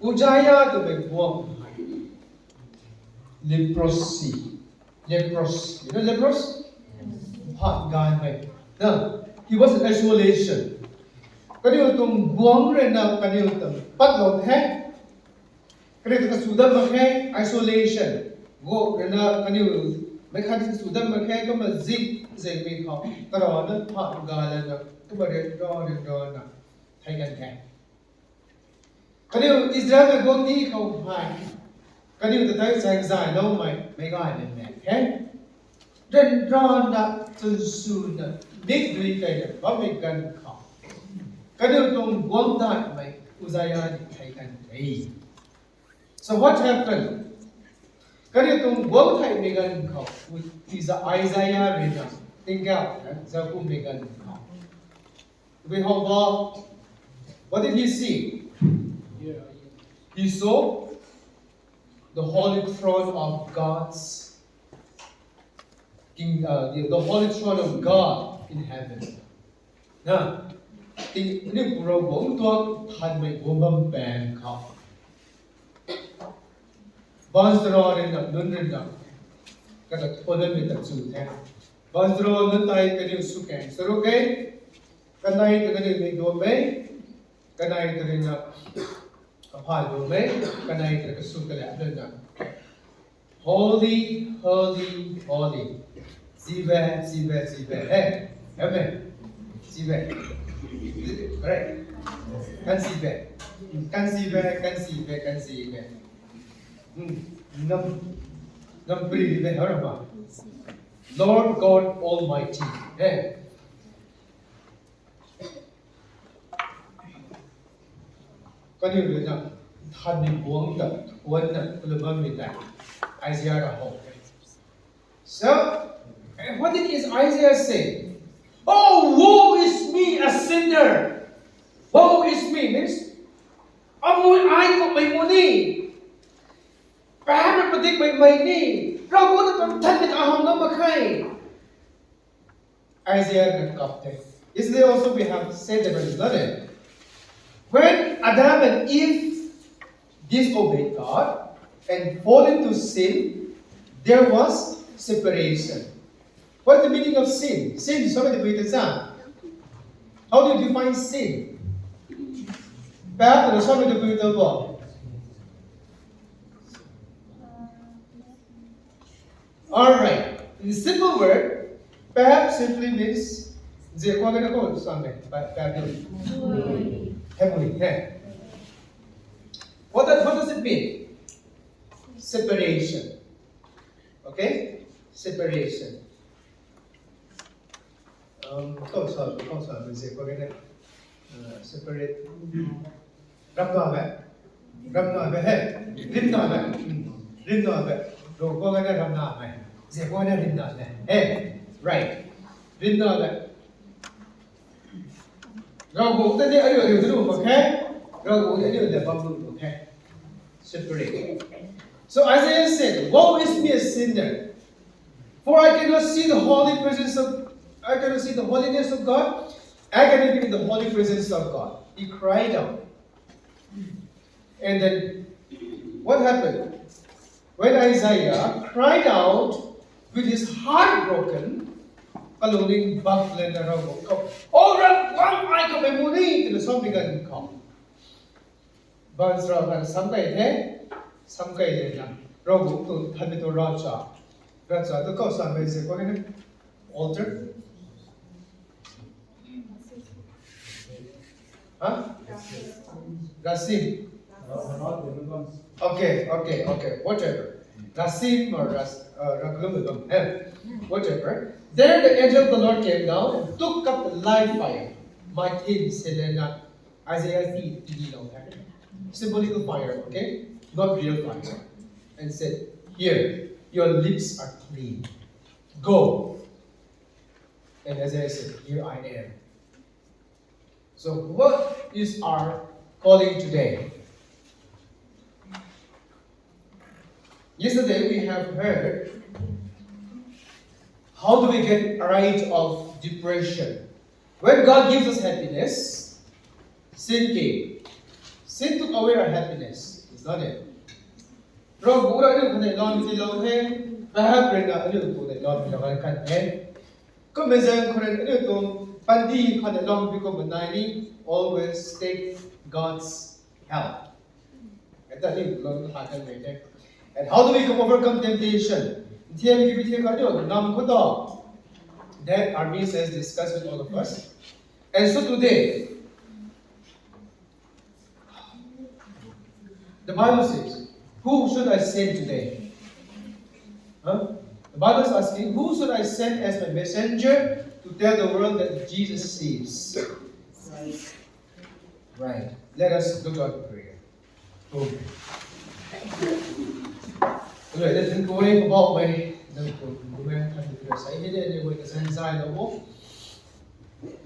Ujaya to be born leprosy. Leprosy. You know leprosy? Hot guy. No, he was in isolation. Kaniyo tung buang rin na kaniyo tung patlog he. Kaniyo tung sudan maghe isolation. Go rin na kaniyo may kati sudan maghe kama zig may kao. Karawa na hot guy na kama rin na thay gan he. Kaniyo Israel may buang di kao hai. Kaniyo tayo sa no may guy din he. Then draw na soon big three kind of big gun car. Kadutong one that may Uzziah taken day. So what happened? Kadutong one type megan car is Isaiah reader. Think out, Zaku megan car. Behold, what did he see? He saw the holy throne of God's the holy throne of God in heaven. Now, ini pura bom tuak had my bombam bang ka. Bansro rin na nun rin na. Kata podan mit at suit hai. Bansro nun tayo kanyang suken. So okay, kanay kanyang may domay, kanay kanyang kapal domay, kanay kanyang sukala nun na. Holy, holy, holy. Zeme. Hey, amen. Zeme. Correct. Kan Zeme. Nam pri be harama. Lord God Almighty. Hey. Kaniyo na than buang da tuan na kulubang midai. Isaiah ho. So, what did Isaiah say? Oh, woe is me, a sinner! Woe is me means, amoy ay ko may muni. Perhaps patik may ni. Rao ko na pagtanit ahang na makay. Isaiah nagkapte. Yesterday also we have said that it's not it. When Adam and Eve disobeyed God and fall into sin, there was separation. What's the meaning of sin? Sin, so many people say. How do you define sin? Perhaps so many people. Alright. In a simple word, perhaps simply means heavenly. What does it mean? Separation. Okay? Separation. Separate. Right. Separate. So Isaiah said, woe is me a sinner, for I cannot see the holy presence of I cannot see the holiness of God. I cannot be in the holy presence of God. He cried out. And then, what happened? When Isaiah cried out with his heart broken, kaluning baklan na raw ko. Oh, wang ay ko may muni! Tinasobigan ko. Bans raw na samkay na. Raw to habito racha. Racha, to ko sa may se ko altar. Huh? Rasim. Okay. Whatever. Rasim or Raglumidum. Whatever. There the angel of the Lord came down and took up the live fire. Martin Selena Isaiah symbolical fire, okay? Not real fire. And said, here, your lips are clean. Go. And Isaiah said, here I am. So what is our calling today? Yesterday we have heard how do we get rid of depression. When God gives us happiness, sin came. Sin took away our happiness. It's not it. Rồi bố đã được cái lon thì lâu thế, và hát rồi là được tụ này lon thì là cái thế. Có bây giờ con này được tụ ban đi con này lon vì con mình này đi always take God's help. Cái đó là lon hạ cái này thế. And how do we overcome temptation? Thiên cái thiên cái được năm có đó. That Armin says discuss with all of us. And so today, the Bible says, who should I send today? Huh? The Bible is asking, who should I send as my messenger to tell the world that Jesus saves? Right. Let us go to our prayer. Okay. Rồi để chúng tôi cóบอกvề nơi của chúng em thành được xảy đến đây với cái sen dài đâu bố.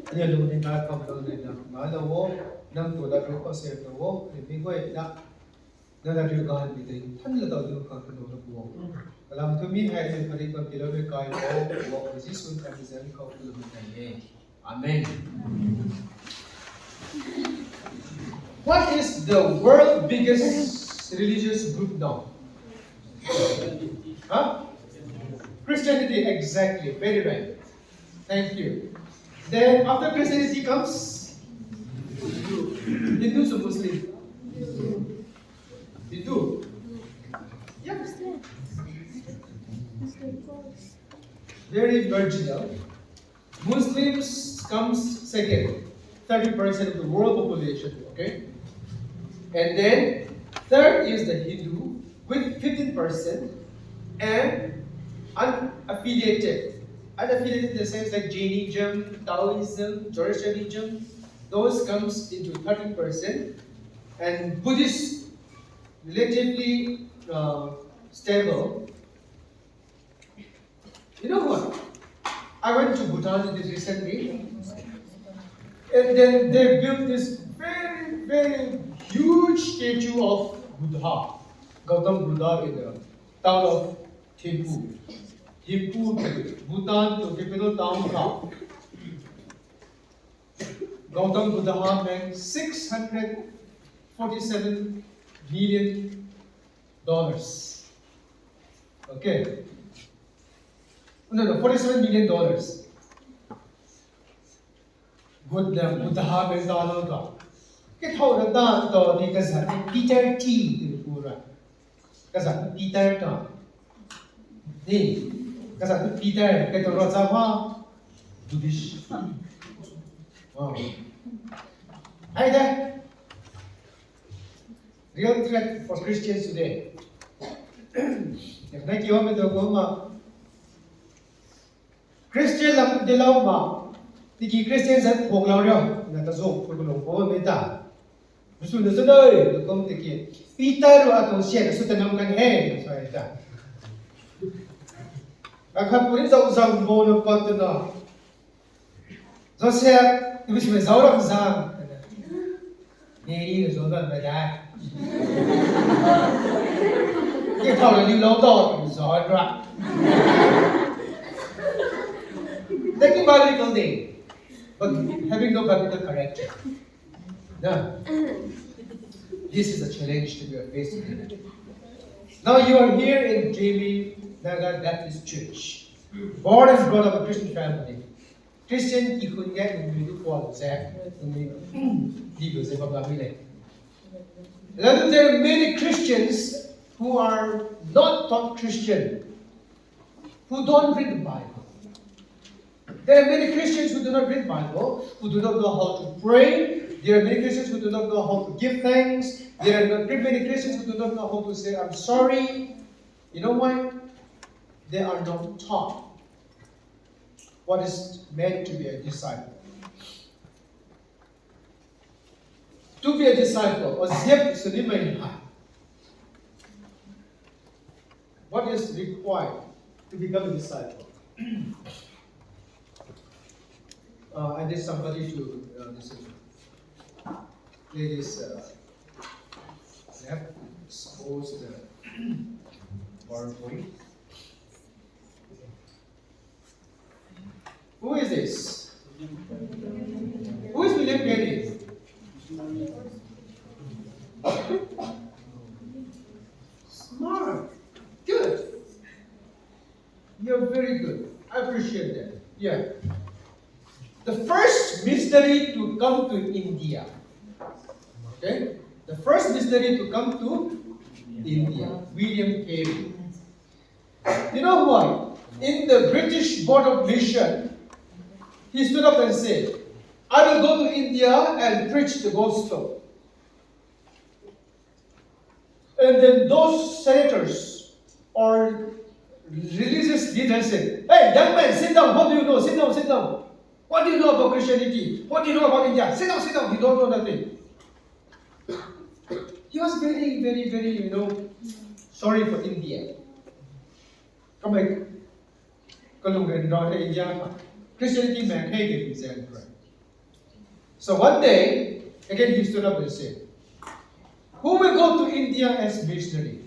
Anh luôn nên ta không đâu này là nói đâu bố năm tuổi đãรู้có xem đâu bố thì mình quay đã nên là điều gần bị tình thân là đầu điều cần đầu được bố. Làm tôi biết hay nên phải đi con tìm về cái bố bố chỉ xuân thành thì sẽ không được này. Amen. What is the world's biggest religious group now? Huh? Christianity, exactly. Very right. Thank you. Then after Christianity comes Hindus or Muslim? Hindu. Yep. Very marginal. Muslims comes second. 30% of the world population. Okay. And then third is the Hindu with 15% and unaffiliated. Unaffiliated in the sense like Jainism, Taoism, Jaojianlung, those comes into 30%, and Buddhist relatively stable. You know what? I went to Bhutan recently, and then they built this very, very huge statue of Buddha, Gautam Buddha in the town of Thimphu. Thimphu, Bhutan, the capital town. Gautam Buddha made $647 million. Okay. No, $47 million. Good damn, Buddha made $1. Cái thầu đó ta đó thì cái sản Peter T từ pura. Cái sản Peter đó. Đi. Cái sản Peter cái tàu ra hoa. Buddhist. Wow. Hay đấy. Real threat for Christians today. Này kêu mình đâu có mà Christian làm đi lâu mà thì khi Christian sẽ thuộc lâu rồi là ta dùng của lòng của mình ta. Musul na sunod, kung tiki. Peter o atong siya, so tanong kang hen, so ita. Akapunin sa usang bono pato na. So siya, ibig sabihin, zaurap zang. Neri na zodan ba dahil. Kaya tao na lilaw daw, zaurap. Taking biblical name, but having no biblical correction. No. This is a challenge to be faced with. Now you are here in Zeme, Naga Baptist Church. Born and brought up a Christian family. Christian, you could get in the quality. There are many Christians who are not taught Christian, who don't read the Bible. There are many Christians who do not read the Bible, who do not know how to pray. There are many Christians who do not know how to give thanks. There are many Christians who do not know how to say, I'm sorry. You know why? They are not taught what is meant to be a disciple. To be a disciple, what is required to become a disciple? I need somebody to listen. Ladies, have exposed the PowerPoint. Who is this? Who is William Kelly? You're very good. I appreciate that. Yeah. The first missionary to come to India. Okay? The first missionary to come to India, William Carey. You know what? In the British Board of Mission, he stood up and said, I will go to India and preach the gospel. And then those senators or religious leaders said, hey, young man, sit down. What do you know? Sit down, sit down. What do you know about Christianity? What do you know about India? Sit down, sit down. You don't know nothing. He was very, very, very, sorry for India. Come back. Christianity man hated his emperor. So one day, again he stood up and said, who will go to India as missionary?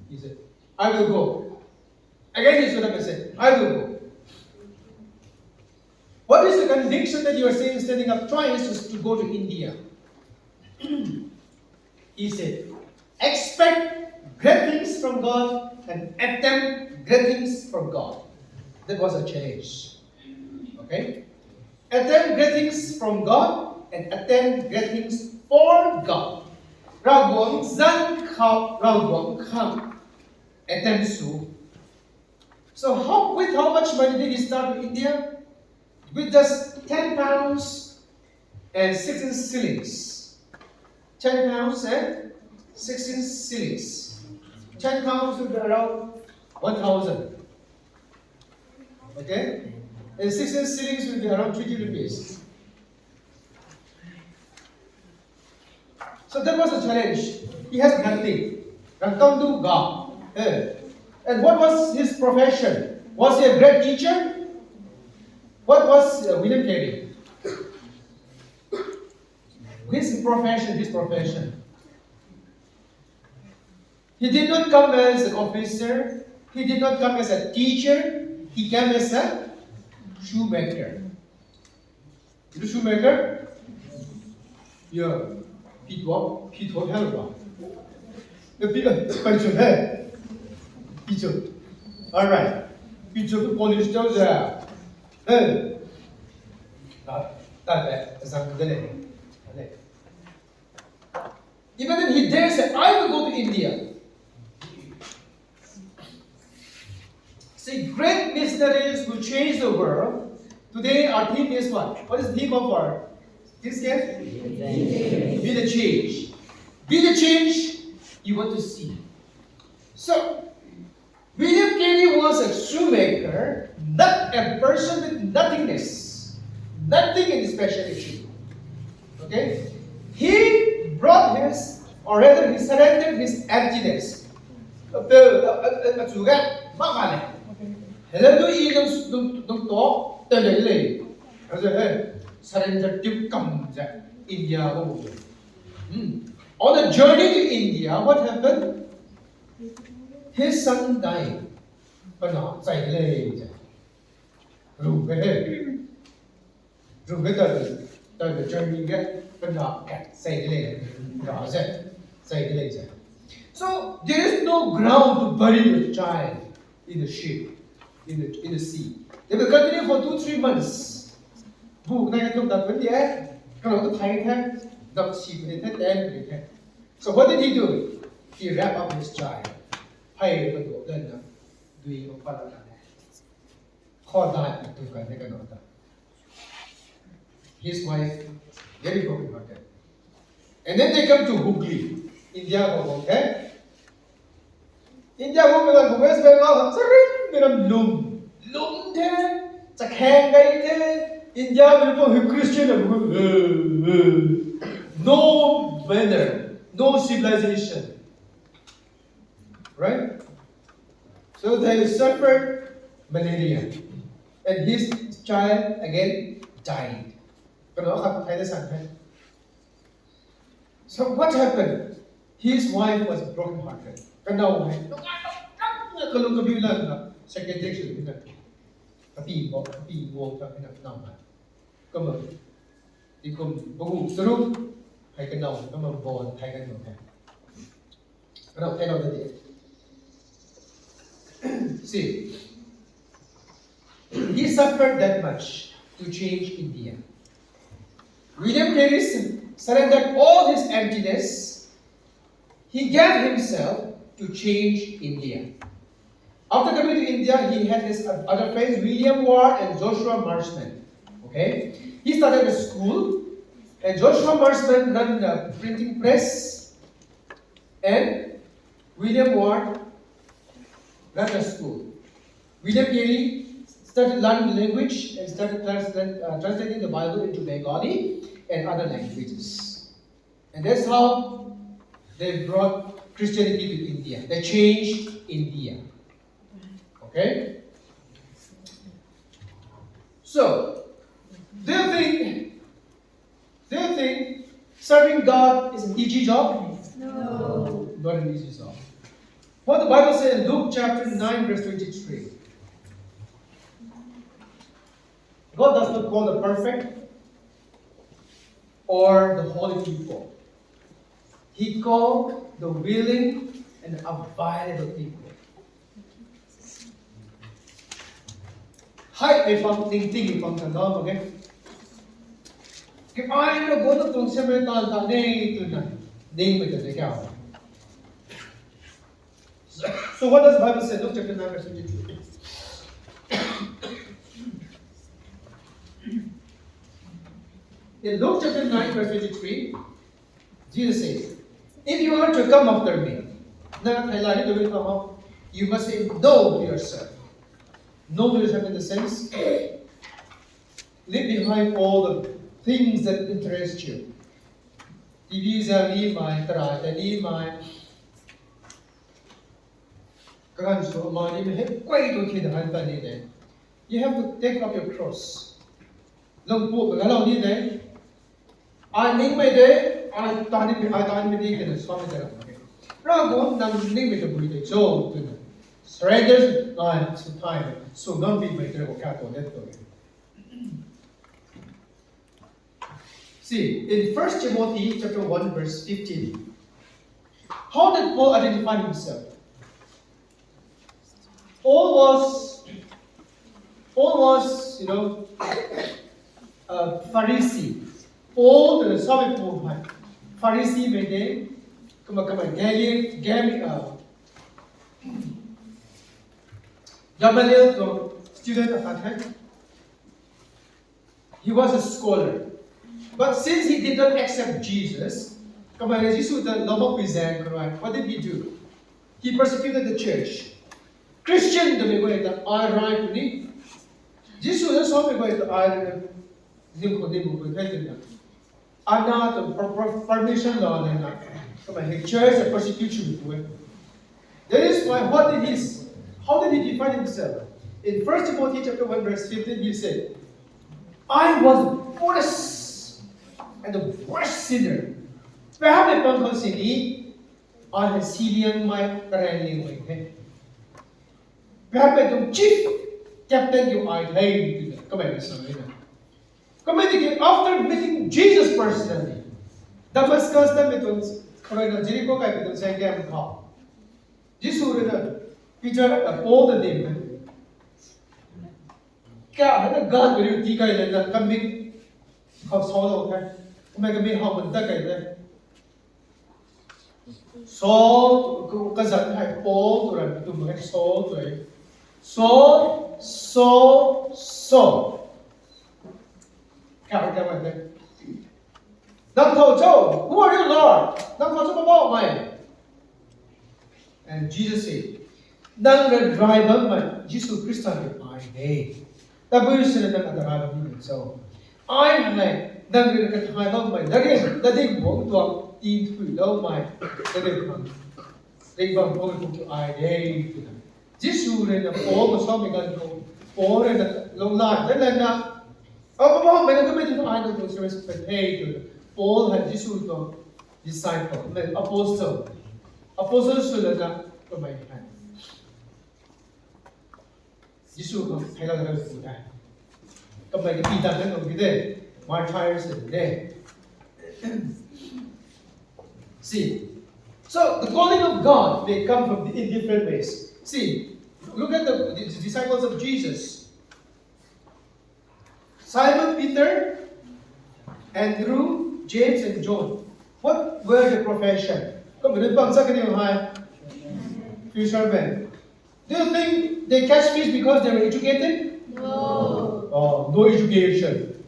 He said, I will go. Again he stood up and said, I will go. What is the conviction that you are saying standing up twice to go to India? He said, expect great things from God and attempt great things from God. That was a challenge. Okay? Attempt great things from God and attempt great things for God. Attempt to. So with how much money did he start in India? With just 10 pounds and 16 shillings. 10 pounds and 16 shillings. 10 pounds would be around 1,000. Okay? And 16 shillings will be around 20 rupees. So that was a challenge. He has nothing. And come to God. And what was his profession? Was he a great teacher? What was William Carey? His profession. He did not come as an officer. He did not come as a teacher. He came as a shoemaker. The shoemaker? Yeah. Pitwa helper. Pitwa. All right. Pitwa polish those there. Even then he dares say, I will go to India. See, great missionaries will change the world. Today our theme is what? What is the theme of our this game? Be the change. Be the change you want to see. So, William Carey was a shoemaker, not a person with nothingness. Nothing in specialty. Okay? He brought he surrendered his emptiness. Surrender to come India. On the journey to India, what happened? His son died. The journey so there is no ground to bury the child in the ship, in the sea. They will continue for 2-3 months. So what did he do? He wrapped up his child. His wife, very broken hearted. And then they come to Hooghly, India. Okay? India West Bengal, India Christian, no manner, no civilization. Right? So they suffered malaria. And his child again died. So what happened? His wife was broken-hearted. See, he suffered that much to change India. William Carey surrendered all his emptiness. He gave himself to change India. After coming to India, he had his other friends, William Ward and Joshua Marshman. Okay? He started a school, and Joshua Marshman ran the printing press, and William Ward ran the school. William Carey started learning the language and started translating the Bible into Bengali and other languages. And that's how they brought Christianity to India. They changed India. Okay? So, do you think serving God is an easy job? No. Not an easy job. What the Bible says in Luke chapter 9, verse 23. God does not call the perfect or the holy people. He called the willing and available people. Hai may pang ting ting pang tanda okay? Cái ai nó có được tuần xem bên ta đây từ này đi với cái cao. So what does the Bible say? Luke chapter 9 verse 22. In Luke chapter 9 verse 23, Jesus says, if you are to come after me, you must say no to yourself. No to yourself in the sense, leave behind all the things that interest you. You have to take up your cross. I ning my day, I tani me day can swami there. Rago nang ning me to buri de so to the surrenders some time. So don't be my terrible cat on that way. See, in 1 Timothy chapter 1 verse 15, how did Paul identify himself? Paul was, a Pharisee. Paul the Soviet movement. Pharisee made them come Gamaliel the student of that time. He was a scholar. But since he did not accept Jesus, what did he do? He persecuted the church. Christian the way that I right ni. Jesus is so me going to I Anna the permission law and church the persecution. That is why how did he define himself? In 1 Timothy chapter 1 verse 15 he said, I was the worst and the worst sinner. Perhaps upon considering on a Syrian my currently way. Perhaps the chief captain you are laying to the command. After meeting Jesus personally, Damascus the Jericho capital say game call. Jesus Peter Paul the name. God will you take coming of solo. Make me home that guy. So, because I have Paul to make soul to it. So. Who are you, Lord? And Jesus said, Nang the driver, Jesus Christ, I day. The person is not the driver, so I like. Nang rin ka tayo may dating buong tuwang into daw may dating bang buong to ay day. Jisu rin na po masabi ka ko po rin na long line na may nagkamit ito ay nagtong sa respect to Paul had Jisu to disciple apostle sila na kumain. Jisu ko kailangan rin po tayo kapag kita na nung gede martyrs and dead. See, so the calling of God may come from in different ways. See, look at the disciples of Jesus. Simon Peter, Andrew, James, and John. What were their profession? Fishermen. Do you think they catch fish because they were educated? No. Oh, no education.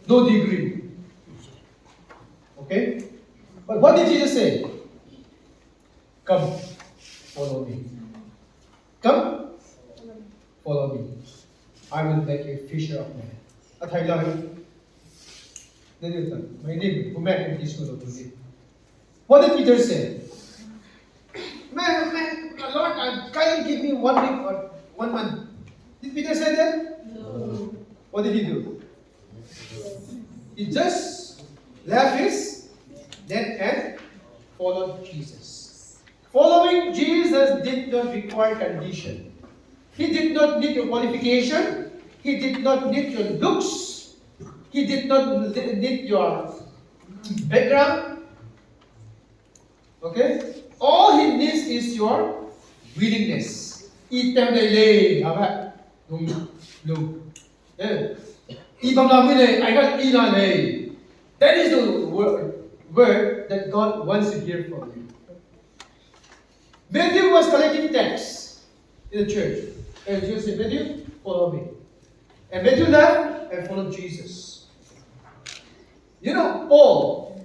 No degree. Okay? But what did Jesus say? Come, follow me. Come, follow me. I will make a fisher of men. At I love you. My name, who met this school of me. What did Peter say? Man, Lord, kindly give me 1 week or 1 month. Did Peter say that? No. What did he do? He just left his net and followed Jesus. Following Jesus did not require condition. He did not need your qualification. He did not need your looks. He did not need your background. Okay? All he needs is your willingness. Eat them daily. How about? Look. That is the word that God wants to hear from you. Matthew was collecting tax in the church. And Jesus said, Matthew, follow me. And Matthew left and followed Jesus. You know, Paul.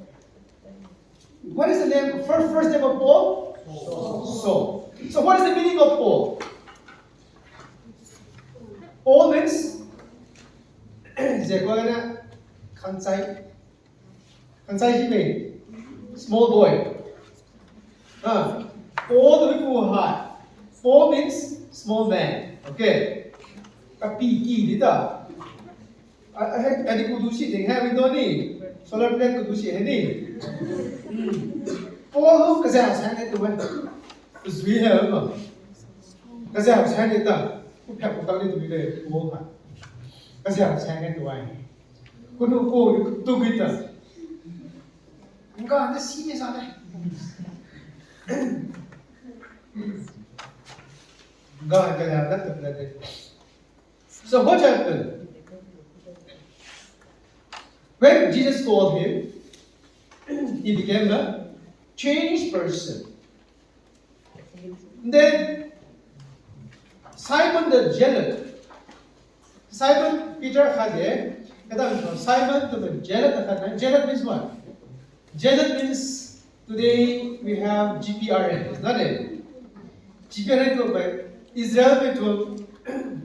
What is the name? First name of Paul? Saul. So what is the meaning of Paul? Paul means small boy. Paul the people heart. Paul means small man. Okay. Kapiki dito. Adi kudusi ding have ito ni. Solar plate kudusi ni. Paul kasi asan ito ba? Uswi have ba? Kasi asan ito. Kupya ko tali to bile Paul ha. Kasi asan ito ba? Kuno ko tugita. Enggak ada sini sana. God can have that. So what happened? When Jesus called him, he became a changed person. Then Simon the Zealot, Simon Peter had Simon the Zealot. Zealot means what? Zealot means today we have GPRN, is not it? GPRN को Israel में जो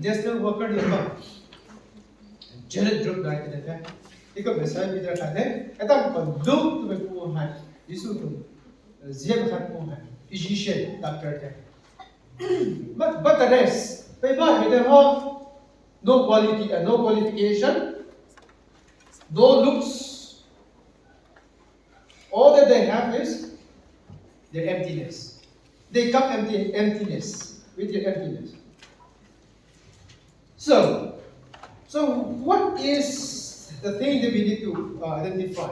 national worker लोग Zealot group लाके देते हैं एक बेसाई भी रखा है ऐसा बंदूक तुम्हें को है जिसको तुम जेब खान को है physician doctor थे but the rest they have no quality and no qualification, no looks. All that they have is their emptiness. They come emptiness with their emptiness. So what is the thing that we need to identify?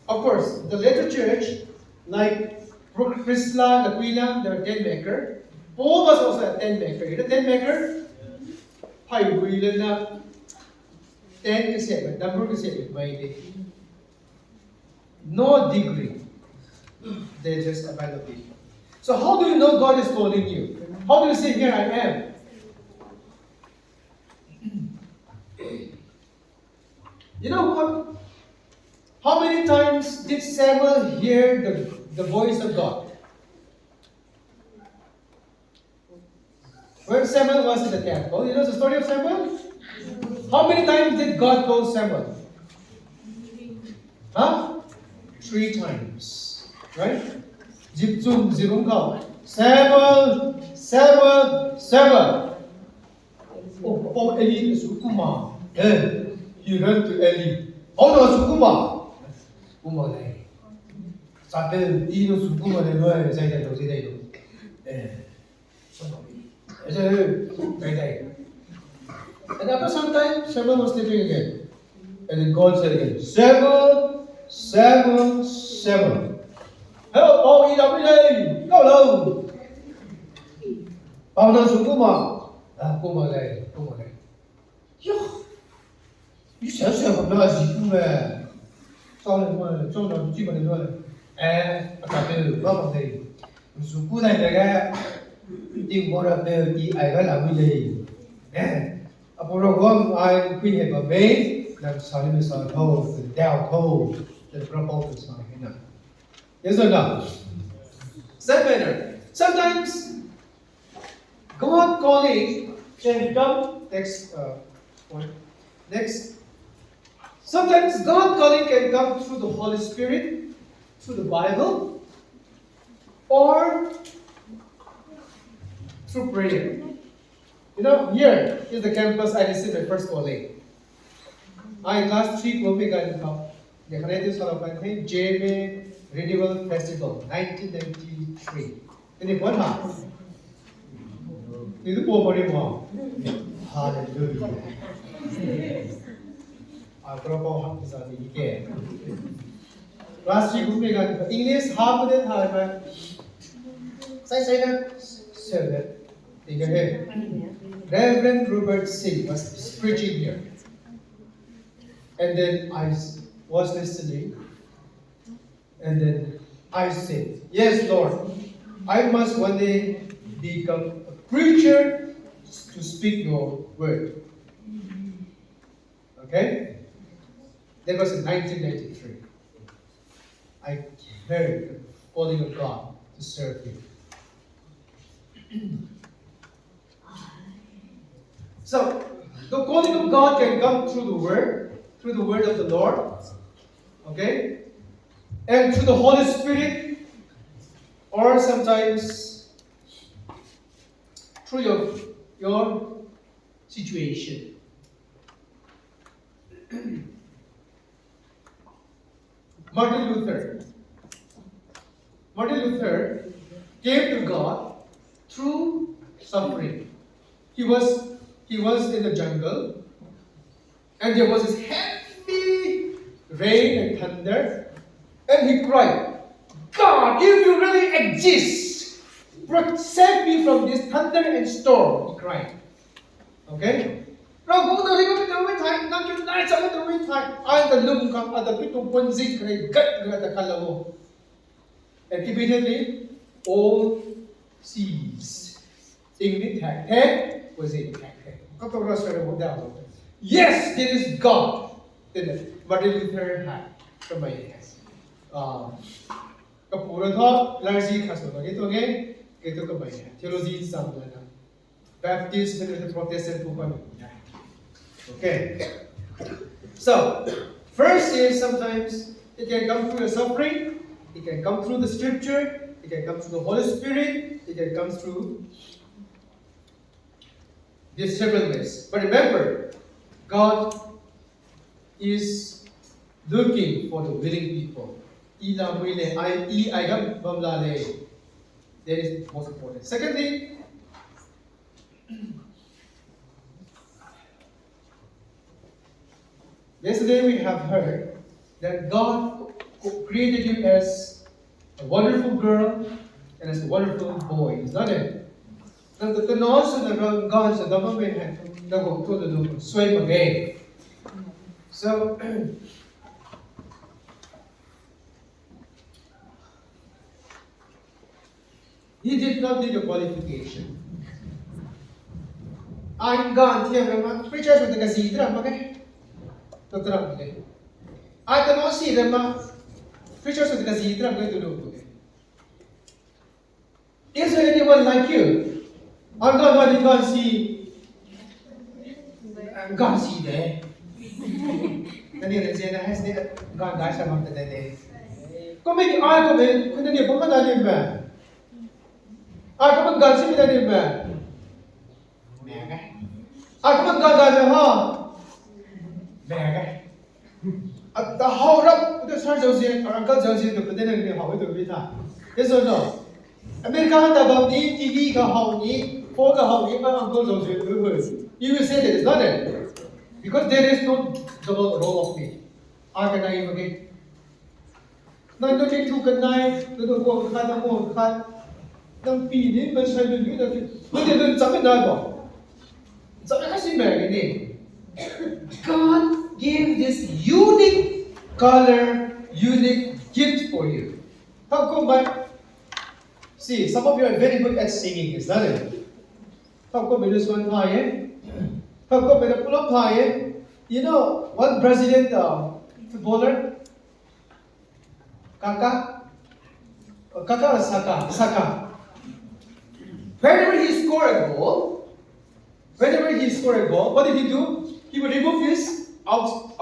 Of course, the later church, like Priscilla, Aquila, they were tent maker. Paul was also a tent maker. You know tent maker? Hay willing na tent kasi, number kasi, may no degree. They just abandon people. So how do you know God is calling you? How do you say, here I am? You know what? How many times did Samuel hear the voice of God? When Samuel was in the temple, you know the story of Samuel? How many times did God call Samuel? Huh? 3 times. Right? Zibzum, zibungkao. Samuel, Samuel, Samuel. Oh, Eli is Ukuma. He ran to Eli. Oh no, Sukuma. Kuma lay. Satel, Ino Sukuma le noe, say that was it. And after some time, Samuel was sleeping again. And then God said again, Samuel, Samuel, Samuel. Help, oh, eat up, go low. Bao nhiêu số mà cô mà này. Yo, you sợ mà nó gì cũng về. Sau này mà trong đó chỉ mà nói cả từ bao nhiêu thì số cụ này cái tìm bỏ ra từ thì ai cái làm cái gì? Apolo gom ai quy hệ mà mấy làm sao để sao thâu, đào thâu, để propose to sao thế nào? Yes or no? Same manner. Sometimes God calling can come next. Sometimes God calling can come through the Holy Spirit, through the Bible, or through prayer. You know, here is the campus I received my first calling. I class 3 Kobe Garden Cup. The Canadian Solomon Zeme Renewal Festival, 1993. Ini buat apa? Itu buat apa mau? Hallelujah. Aku apa bisa dikit. Class 3 Kobe Garden Cup. English half the time. Saya nak share. Reverend Robert Singh was preaching here. And then I was listening. And then I said, yes, Lord, I must one day become a preacher to speak your word. Okay? That was in 1993. I heard the calling of God to serve Him. So, the calling of God can come through the word of the Lord, okay, and through the Holy Spirit, or sometimes through your situation. Martin Luther came to God through suffering. He was in the jungle, and there was this heavy rain and thunder, and he cried, God, if you really exist, save me from this thunder and storm, he cried. Okay? I'm the loom come at the people ponzik and immediately all seas. English head was in head. Yes, there is God. Martin Luther had from my head. Kapura thought largely Catholic. Get to my head. Theology is some Baptist and the Protestant movement. Okay. So, first is sometimes it can come through the suffering, it can come through the scripture, it can come through the Holy Spirit, it can come through these several ways. But remember, God is looking for the willing people. That is most important. Secondly, yesterday we have heard that God created you as a wonderful girl and as a wonderful boy, is not it? The nose and the guns and the women have to swim again. So he did not need a qualification. I'm gone here, preachers with the gazette, okay? I cannot see them. Preachers with the gazette, I'm going to do. Is there anyone like you? I'm not going to see. I'm going to see there. And you say that has the God dies among the dead. Come in, I come in, and then you put that in bed. I come and God see that in bed. I come and God in home. At the whole up, the Sir Joseph, or Uncle Joseph, the Pedant, how it will be done. Yes or no? America had about TV, for the Uncle Joseph. You will say that it's not it. Because there is no double role of me. I can I again. No, don't need to connive, to go cut. Nang pili man siya doon yun. Hindi doon, sabi na ba? Sabi kasi meron eh. God gave this unique color, unique gift for you. How come by? See, some of you are very good at singing, is that it? How come by this one high? How come by the pull up high? You know, one Brazilian footballer? Kaka? Kaka or Saka? Saka. Whenever he scored a goal, what did he do? He would remove his out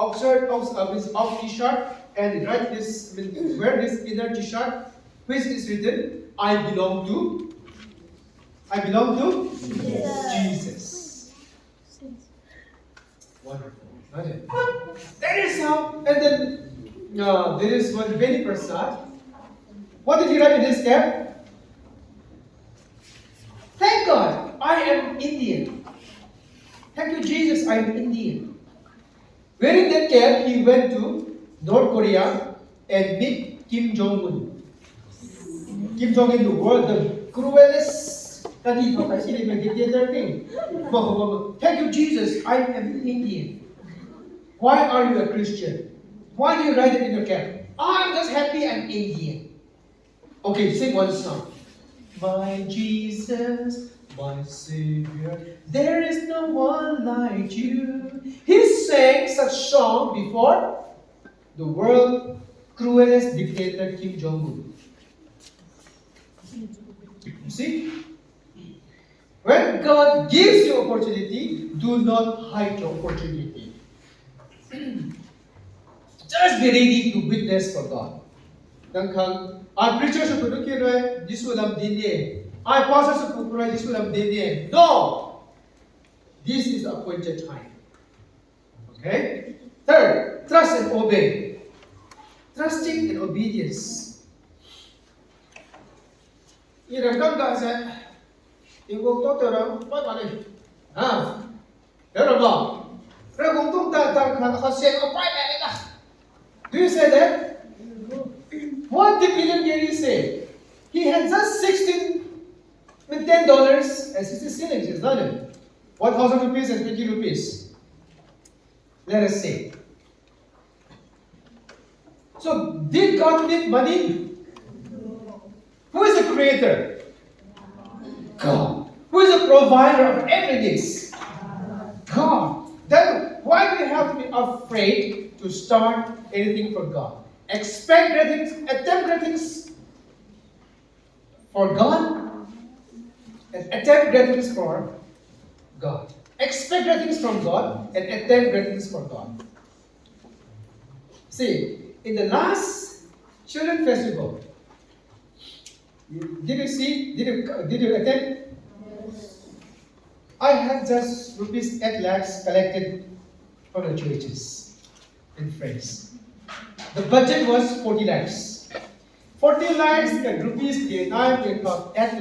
t-shirt and wear his inner t-shirt, which is written, I belong to Jesus. Wonderful, isn't it? That is how, and then there is one Beni Prasad. What did he write in his cap? Thank God, I am Indian. Thank you, Jesus, I am Indian. Wearing that cap, he went to North Korea and met Kim Jong-un. Kim Jong-un, the world, the cruelest dictator thing. Thank you, Jesus, I am Indian. Why are you a Christian? Why do you write it in your cap? I'm just happy I'm Indian. Okay, sing one song. My Jesus, my Savior, there is no one like you. He sang such song before the world cruelest dictator Kim Jong-un. You see? When God gives you opportunity, do not hide your opportunity. Just be ready to witness for God. I preacher should look at this will have been I pastor should pray this will have been No! This is the appointed time. Okay? Third, trust and obey. Trusting and obedience. You know, come back and say, you go talk to them, what are they? Ah, they're wrong. Do you say that? What did William Gary say? He had just $10 and 60 shillings, is not it? 1,000 rupees and 20 rupees. Let us say. So, did God need money? Who is the creator? God. Who is the provider of everything? God. Then, why do we have to be afraid to start anything for God? Expect great things, attempt great things for God, and attempt great things for God. Expect great things from God, and attempt great things for God. See, in the last Children Festival, did you attend? Yes. I had just rupees 8 lakhs collected from the churches in France. The budget was 40 lakhs. 40 lakhs and rupees ke 8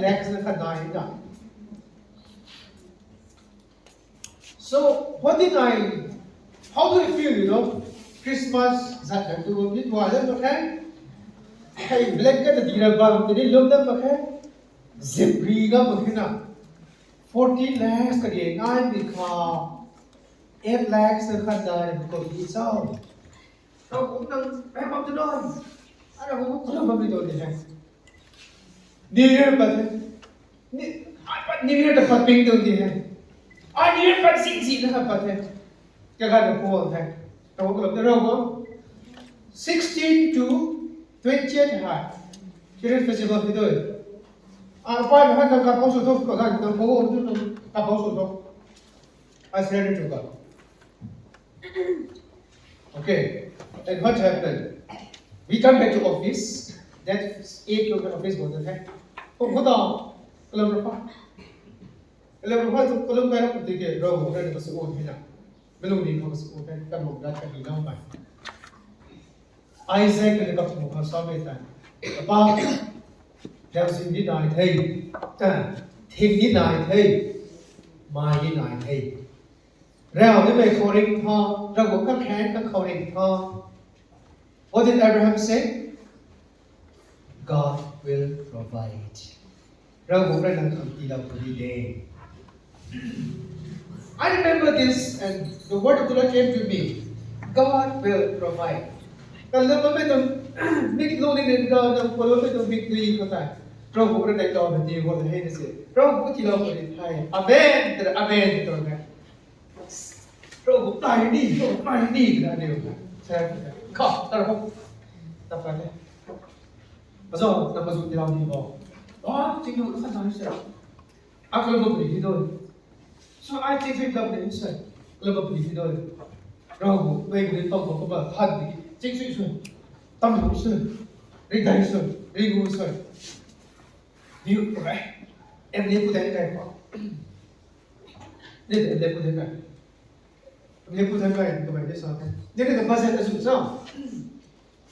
lakhs na kadai. So what did how do you feel, you know? Christmas, that do it was okay? Hey, blanket the dirabam, did look them okay? Zibriga Makina. 40 lakhs again, 8 lakhs na kadai because it's all. So, I'm up to dawn. I don't know what I'm doing here. New Year, but New Year the pupping to the head. I need but see the puppet. You got the poor head. The robo 16 to 20th high. Children's Festival to do it. I'm 500 couples of the whole couples of I said to God. Okay. And what happened? We come back to office. That's 8 o'clock office was okay. Oh, hold on. Column to take a row that was old here. Melody was open, come on, that can be known by. Isaac and the couple of Soviet time. About there was in midnight, hey, 10 midnight, hey, my midnight, hey. Now, they may call it Paul, the woman can call it Paul. What did Abraham say? God will provide. Ragu Ranang Kamtila Puri. I remember this, and the word of the Lord came to me. God will provide. Kalau memang big loading and kalau memang big doing kata, Ragu Ranang Tahu nanti gua dah hendak sih. Ragu Tila Puri Thai. Amen, amen terus kan. Ragu Thai ni, dah dia. Saya kau terus tak apa. Pasal nak masuk dalam ni bawa. Tinggal kan tak bisa. Aku lebih beri hidup. So I take it up the inside. Lebih beri hidup. Ragu, baik beri tahu kau apa hati. Cik cik sun, tamu sun, ridai sun, rigu sun. Dia right. Dia pun dah kaya kau. Dia pun dah kaya. Dia pun dah kaya tu baik dia sah. Dia kena pasal tu susah.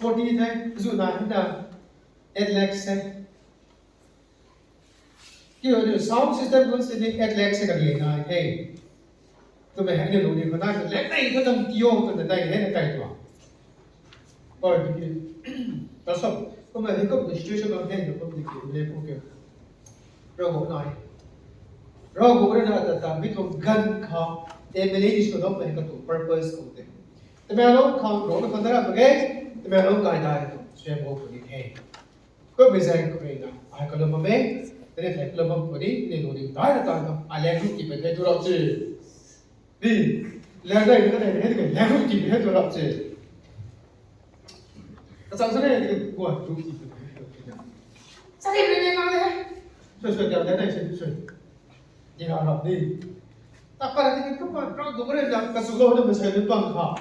40 time tu nak hendak 8 lakh set. Cái sound system của sẽ đi ad lag sẽ gặp gì này hey tôi phải hãy điều đồ gì mà nói lẽ này có tầm tiêu tôi này hết là cày quá rồi thì đó xong tôi phải có một situation đó hết được không thì lên ok rồi bộ này là tạm biết không gần khó em lấy đi số đó phải có tổ purpose của thếแต่แม่เราเขาโดนคนนั้นแบบนี้แต่แม่เรากายได้เชื่อมโยงกันเองก็ไม่ใช่คนนี้นะไอ้คนละมันแต่ในแถบละมันคนนี้ในโลกนี้ได้แล้วตอนนั้นอะไรที่กินไปได้ตัวเราเจอดีแล้วได้ก็ได้ให้กันแล้วกินไปได้ตัวเราเจอแต่สังเกตได้ที่กวนรู้กินไปได้ตัวเราสังเกตได้ยังไงช่วยๆเดี๋ยวได้ช่วยดีเรารับดีแต่ก่อนที่เขาบอกเราดูกันเลยกระสุนเราเนี่ยไม่ใช่เรื่องบังคับ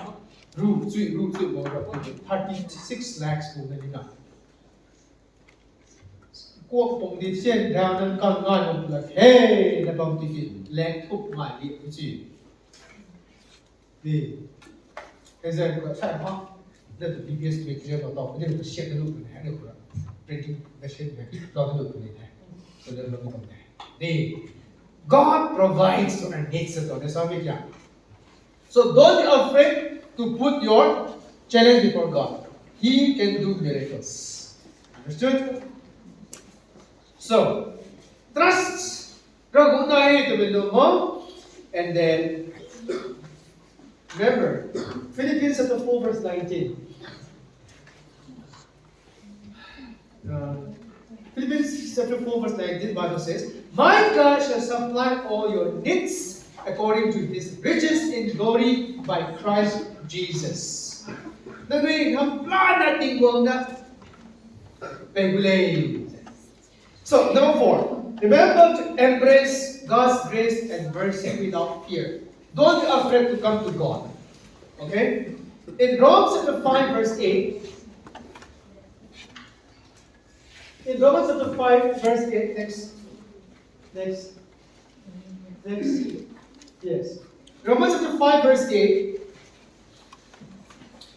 รู้จุดบอกเรา36 lakhs กูนั่นนี่นะพวกผมดิเช่นดาวนั้นการงานของเราเฮ้ยในบางทีแรงทุกงานดีจริงดีเอเซอร์ก็ใช่ไหมเรื่อง PPS เรื่องเราต่อไม่ได้เราเช็คในรูปเป็นแห่งเดียวกัน printing machine เนี่ยเราต้องดูเป็นแห่งส่วนเรื่องเราไม่ต้องแห่งดี God provides for our needs ตัวนี้สองอย่าง so don't be afraid to put your challenge before God He can do miracles understood So, trust. And then, remember, Philippians chapter 4 verse 19. Philippians chapter 4 verse 19, the Bible says, My God shall supply all your needs according to His riches in glory by Christ Jesus. Nên vì không plan là tình huống đó. So, number 4, remember to embrace God's grace and mercy without fear. Don't be afraid to come to God. Okay? In Romans chapter 5 verse 8, in Romans chapter 5 verse 8, next, yes. Romans chapter 5 verse 8,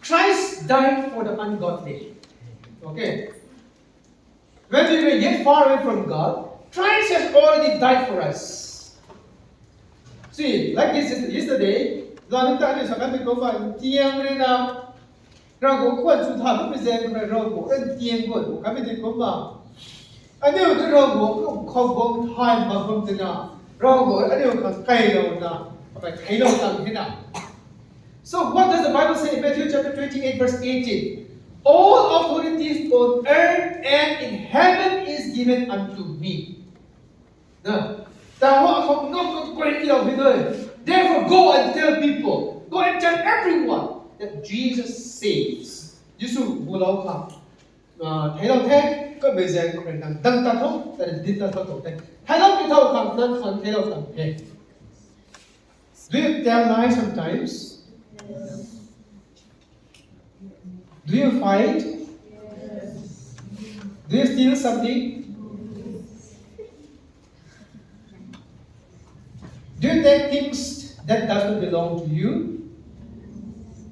Christ died for the ungodly. Okay? When we were yet far away from God, Christ has already died for us. See, like yesterday, Lord ta đi sang bên có phải tieng đây nào, rồi có quan chủ thảo lúc bây giờ rồi có ân tieng của các bên có vào. Anh em cái rồi có không có hai mà không thế nào, rồi có anh em còn cây đâu nào, phải thấy đâu tầm thế nào. So what does the Bible say in Matthew chapter 28 verse 18? All authorities on earth and in heaven is given unto me. Now, therefore go and tell people, go and tell everyone that Jesus saves. Giêsu vô lâu không? Thấy đâu thế? Có bây giờ có thể đang ta không? Tại vì ta không thể. Thấy đâu cái thâu không? Nên không thấy đâu không thế. Do you tell lies sometimes? Do you fight? Yes. Do you steal something? Do you take things that does not belong to you?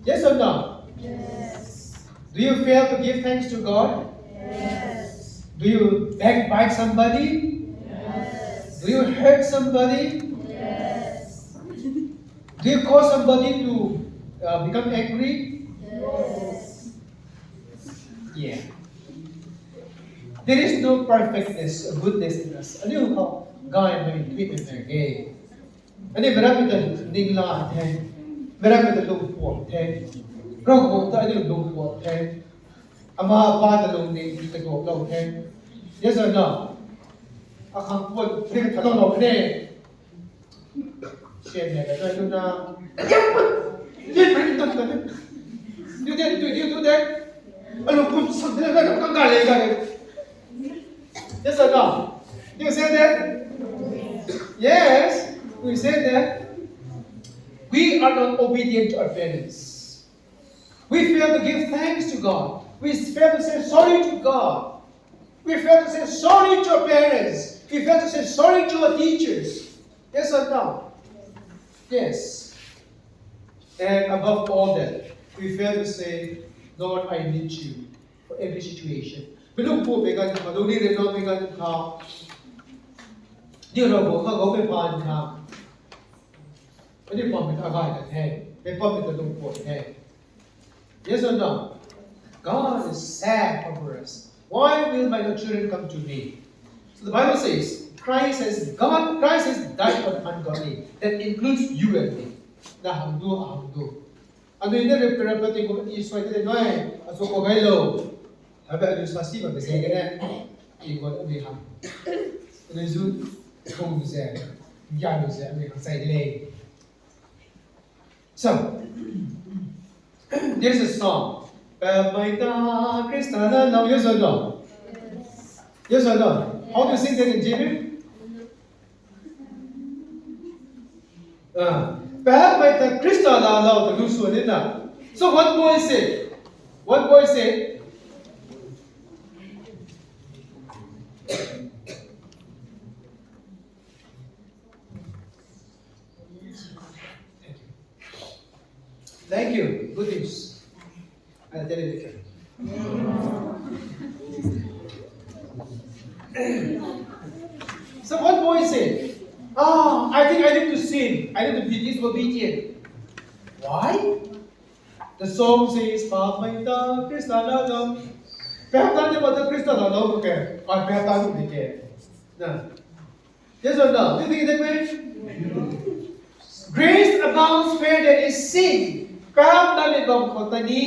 Yes or no? Yes. Do you fail to give thanks to God? Yes. Do you backbite somebody? Yes. Do you hurt somebody? Yes. Do you cause somebody to become angry? Yes. Yeah. There is no perfectness, goodness in us. Ano yung guy may tweet in their gay? Ano yung marami tayo ningla ten? Marami tayo lungpot ten? Rogo tayo yung lungpot ten? Ang mga patalong ni Tagoplaw ten? Yes or no? Akang po, hindi ka talong ako na Siya niya, kaya ito na, you do that? Ano po, sabi na, galing. Yes or no? You say that? Yes, we say that. We are not obedient to our parents. We fail to give thanks to God. We fail to say sorry to God. We fail to say sorry to our parents. We fail to say sorry to our teachers. Yes or no? Yes. And above all that, we fail to say, Lord, I need you for every situation. Belum po began ka, duli rin no began ka. Di ro ka go pe pan ka. Pwede pa may agay na hey. May pa may talong po hey. Yes or no? God is sad over us. Why will my children come to me? So the Bible says, Christ has died for the ungodly. That includes you and me. Na hamdu. Ano yun representative ko Israel din no eh. Aso ko gaylo. Habi ano sa siba kasi gana. Igon abi ham. Ano yun? Kung bisa. Yan bisa abi ang say delay. So, there's a song. Pamaita Kristana now yes or no? Yes or no? How to sing that in Zeme? Pamaita Kristana now the lusu nina. So one boy said. Thank you. Good news. I'll tell you later. So one boy said, I think I need to sin. I need to be disobedient. Why? The song says, Pamaita Kristana no. Perhaps not Kristana no, okay. Or perhaps not okay. No. Yes or no? Do you think that way? Grace abounds where there is sin. Perhaps namin bang kotani,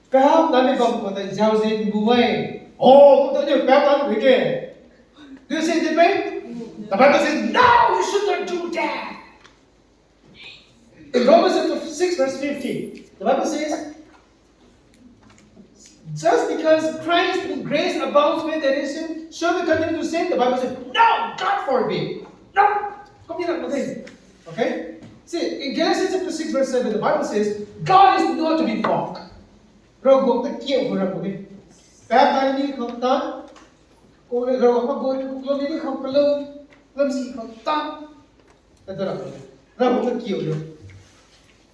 perhaps namin bang kotani Jaojianlung Riamei. Oh, kotani, perhaps namin again. Do you see the way? The Bible says, no, you should not do that. In Romans chapter 6, verse 15, the Bible says, just because Christ in grace abounds where there is sin, should we continue to sin? The Bible says, no, God forbid. No, come here, okay? See, in Genesis chapter 6, verse 7, the Bible says, God is not to be mocked. Rogo ta kiyo ko ra ko ni. Perhaps ni kham tan. Ko rogo ma go ko ni kham palo. Lam si kham tan. Tadara. Rogo ta kiyo yo.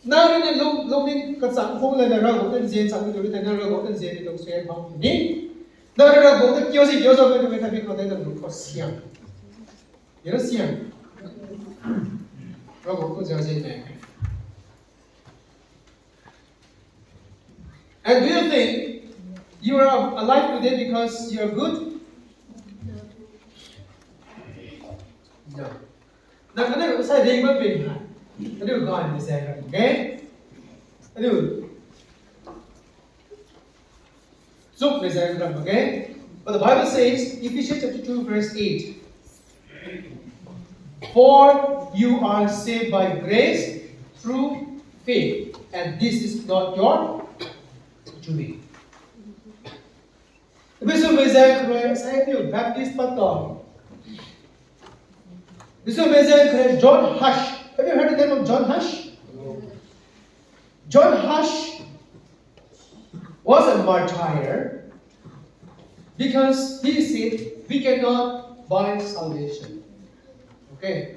Na rin long ni ka sang khong la na rogo ta jen sang ni do ta na rogo ta jen ni do se kham ni. Na rogo ta kiyo si kiyo so me ta bi ko ta na ko siang. Yero siang. And do you think you are alive today because you are good? No. Now, ano sa ring mo pinha? Ano God is saying? Okay? Ano? So, okay? But the Bible says, Ephesians chapter 2, verse 8. For you are saved by grace through faith, and this is not your doing. Biso mezan kre sa iyo Baptist pastor. Biso mezan kre John Hush. Have you heard the name of John Hush? John Hush was a martyr because he said we cannot buy salvation. Okay.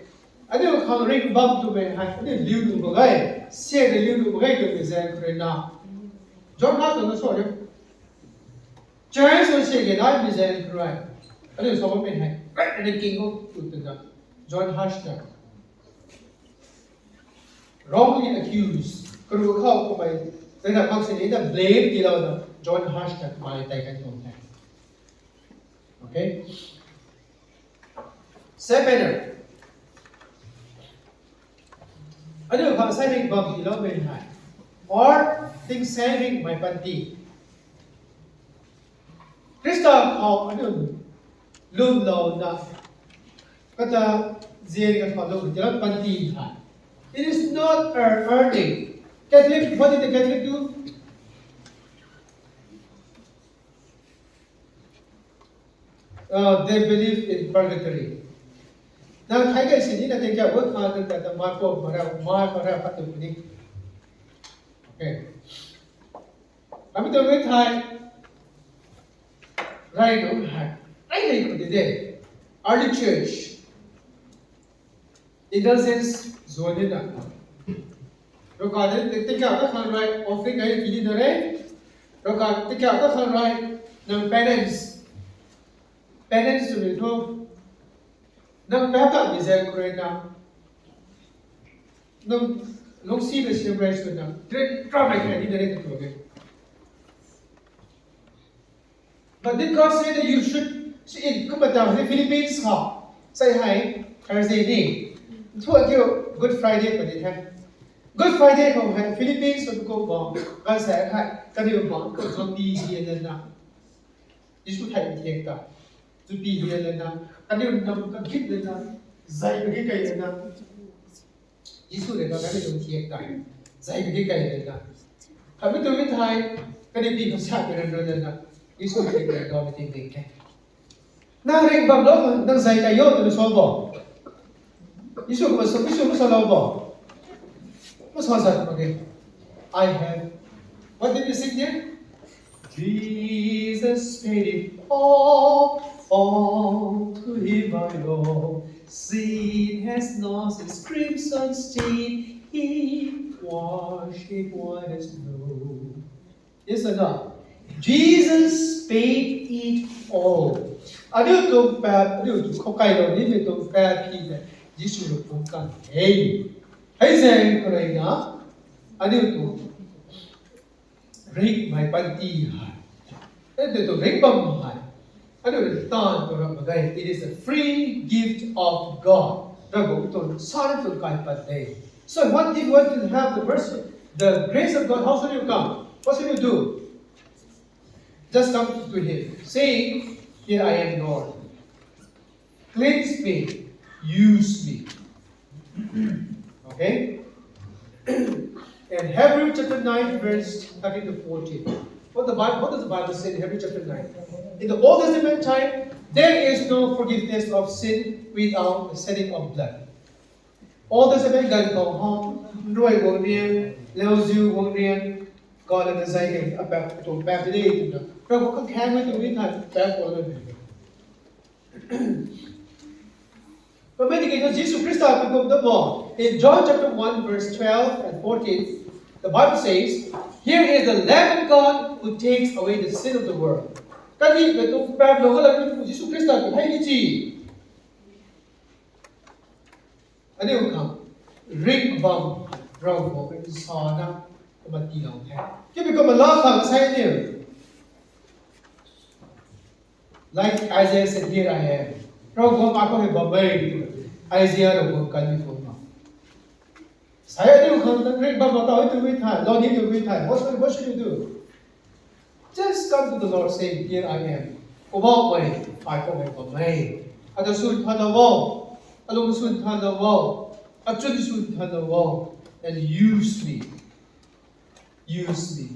Ano yung kang ring bump to me? Ano yung liu nung bagay? Siya na liu nung bagay kung mezan kre na. John Hush na sorry. Church was saying, I present right. Ano yung someone may hang? Right na king ko. John Hush na. Wrongly accused. Kung ikaw kung may nagpagsinita, blame ilaw na John Hush na malitay ka nung hang. Okay? Second, I do have saying bump you very high. Or thing saving my panty. Krista how I do loom low enough. But the zero follow the panty high. It is not earning. Catholic, what did the Catholic do? They believe in purgatory. Now, Thai guys in India, they work hard at the Marco Mara Okay. I'm doing it Thai. Right on high. I think today, early church, indulgence zone in that. Regarding the take out the right, offering I did the right. Regard take out the right, the penance to be told. The better is a great now. No see the same race with them. Try my hand in the program. But did God say that you should see come down the Philippines? Say hi, Thursday day. To you Good Friday for the time. Good Friday home Philippines would go bomb. God said hi, can you bomb? Because of be here and now. You should have take that. To be here and now. Can you not keep the now? Zai cái cây này Jesus để nó cái dùng thiệt tại dạy cái cây này là hãy biết tôi biết thay cái điều gì cũng sai cái này là Jesus thì cái đó thì mình cái na ring bằng đó đang dạy cái yếu từ số bỏ Jesus cũng sao lâu bỏ nó sao sao mà cái I have what did you sing here Jesus paid it all to him I owe. Sin has lost its crimson stain. He washed it white as snow. Yes or no? Jesus paid it all. I do to bad. I do to cocaine. I do to bad people. Jesus will come can. Hey, hey, say correct na. I do to break my panty. I do to break my. It is a free gift of God. So what if you want to have the mercy, the grace of God, how should you come? What should you do? Just come to Him, saying, here I am, Lord. Cleanse me, use me. Okay? And Hebrews chapter 9, verse 13 to 14. What does the Bible say in Hebrews chapter 9? In the Old Testament time, there is no forgiveness of sin without the shedding of blood. Old Testament gan cầu hong, nuôi vong niên, leo diêu vong niên, gọi là dạy cái about to bad day to the. Rồi có cái với tôi biết thành bad for the. But when it was Jesus Christ become the law, in John chapter 1, verse 12 and 14, the Bible says, here is the Lamb of God who takes away the sin of the world. Cái gì về tôi bad nó là cái Jesus Christ thì hay cái gì? Anh em không? Ring bom, rau một cái sò đó, mà đi đâu thế? Chứ vì có mà lo thằng sai nhiều. Like Isaiah said, here I am. Rau một mà có thể bỏ bê. Isaiah đâu có cần gì không? Saya do không? Ring bom mà tao itu thai, lo đi itu thai. What should you do? Just come to the Lord saying, here I am. Có bỏ bê, phải có thể bỏ bê. Anh ta xuân thân đâu? Along xuân thân đâu? And use me. Use me.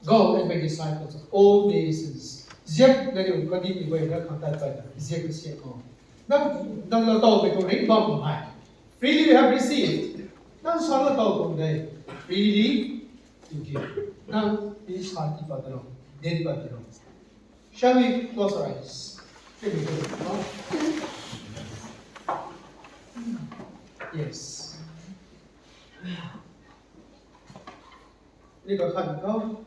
Go and make disciples of all nations. Giết là điều con đi về ra khẳng tại vậy. Giết cái xe con. Đang là tàu về cầu rĩnh bom của hải. Freely we have received. Đang sáng là tàu cùng đây. Freely you give. Đang đi sáng đi vào đó. Đến vào đó. Shall we close our eyes? Yes. Đi có khẩn không?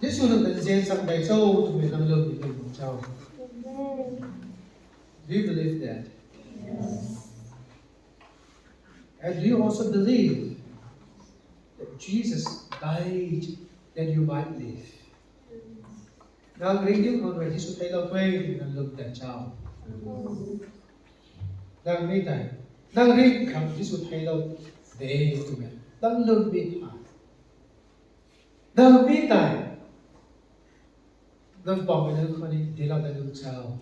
Giêsu được tận diện sang Đại Châu từ miền Nam Lương đến Đông Châu. Do you believe that? Yes. And do you also believe that Jesus died that you might live? Đang ring điếu con về Giêsu thấy lâu thuê thì đang lực để chào. Đang mi này, đang ring khẳng Giêsu thấy lâu để tụi mình đang lực bị thả. Đang mi này, đang bỏ mình lên con đi để làm đại lực chào.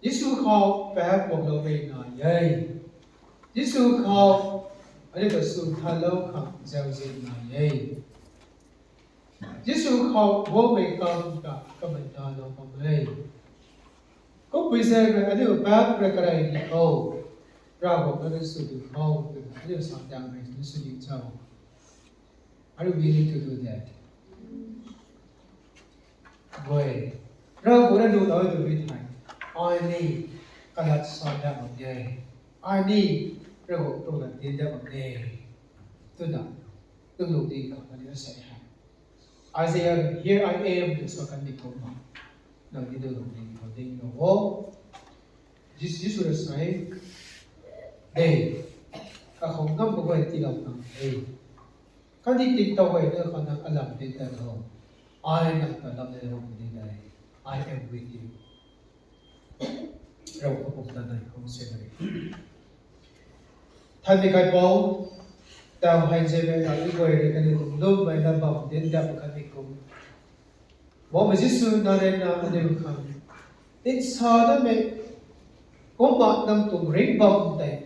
Giêsu khao bé cuộc lâu về nói vậy. Giêsu khao anh cái sự thay lâu khẳng gieo gì nói vậy. Giêsu khao vô về con cả các bạn ta đâu có mấy. Có bây giờ cái anh ấy bắt ra cái này đi khâu, ra bộ cái sự đi khâu, anh ấy sáng tạo cái sự đi chào. Are you willing to do that? Vậy, ra bộ đã đủ nói từ bên thầy. Ai đi cái hạt sáng tạo một ngày, ai đi ra bộ tôi là tiến ra một ngày. Tôi nói, tôi lúc đi cả anh ấy sẽ hay. Isaiah, here I am, được sao cần đi không mà. Đang đi đâu đi không đi đâu. Jesus đã nói, đây, các không ngâm của người thì lòng nặng đây. Các đi tìm tàu vậy nữa còn đang làm đến đây không? I am the làm đến không đi đây. I am with you. Rồi có một lần này không sẽ này. Thay vì cái bóng, tao hành Zeme nói với người để cái này lúc mà làm bóng đến đập cái này cũng. Bố mà Jesus nói đến là anh em không. Đến sao đó mẹ, có bạn đang tụng rinh bóng đây,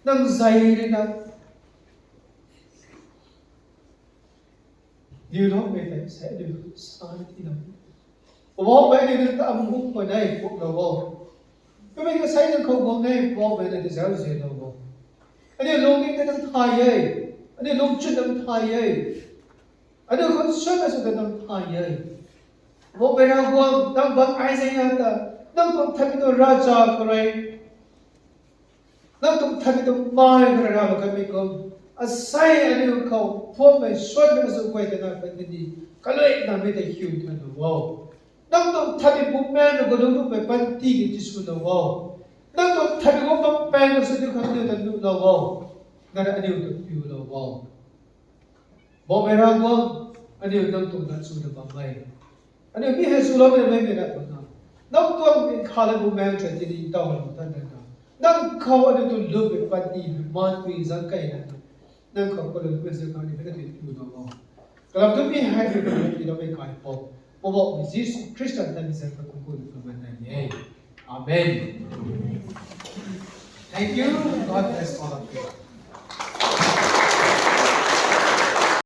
đang dày đến đó. Điều đó về thầy sẽ được sai thì đâu. Bố bé đi được âm hút vào đây, cuộc đầu bố. Cái mấy cái xây nó không có nghe, bố bé này thì giáo duyên đầu bố. Anh ấy luôn cái đang thay ấy, anh ấy luôn chuyện đang thay ấy. Anh ấy không suốt là sự đang thay ấy. Bố bé đang buông, đang bật ai dây ra ta, đang cũng thay cái ra cho cái này. Đang cũng thay cái mai cái ra vào cái mấy công. Asai anh ấy không, phô mày suốt là sự quay cái nào phải đi. Cái lợi là mấy thầy hiểu thân đồ bố. Đang cũng thay cái bố mẹ nó có lúc phải bắt tí cái chứ đồ bố. Đang cũng thay cái bố mẹ nó sẽ được khẳng định thân đồ bố. Nga anh ấy được hiểu đồ bố. Bố mẹ ra bố, anh ấy đang cũng đang xuống được bằng mày. Anh ấy biết hết xuống lắm để mấy đã bố nào. Đang cũng khá là bố mẹ trở thành đi tàu làm thân nào. Đang khâu anh ấy được lúc phải bắt tí, mang quỷ giang cây này. Đang không có được bây giờ con đi phải được hiểu đồ bố. Kalau tu bi hai tu bi kita be kai po. Po bo Jesus Christ dan bisa berkumpul di mana ni. Amen. Thank you. God bless all of you.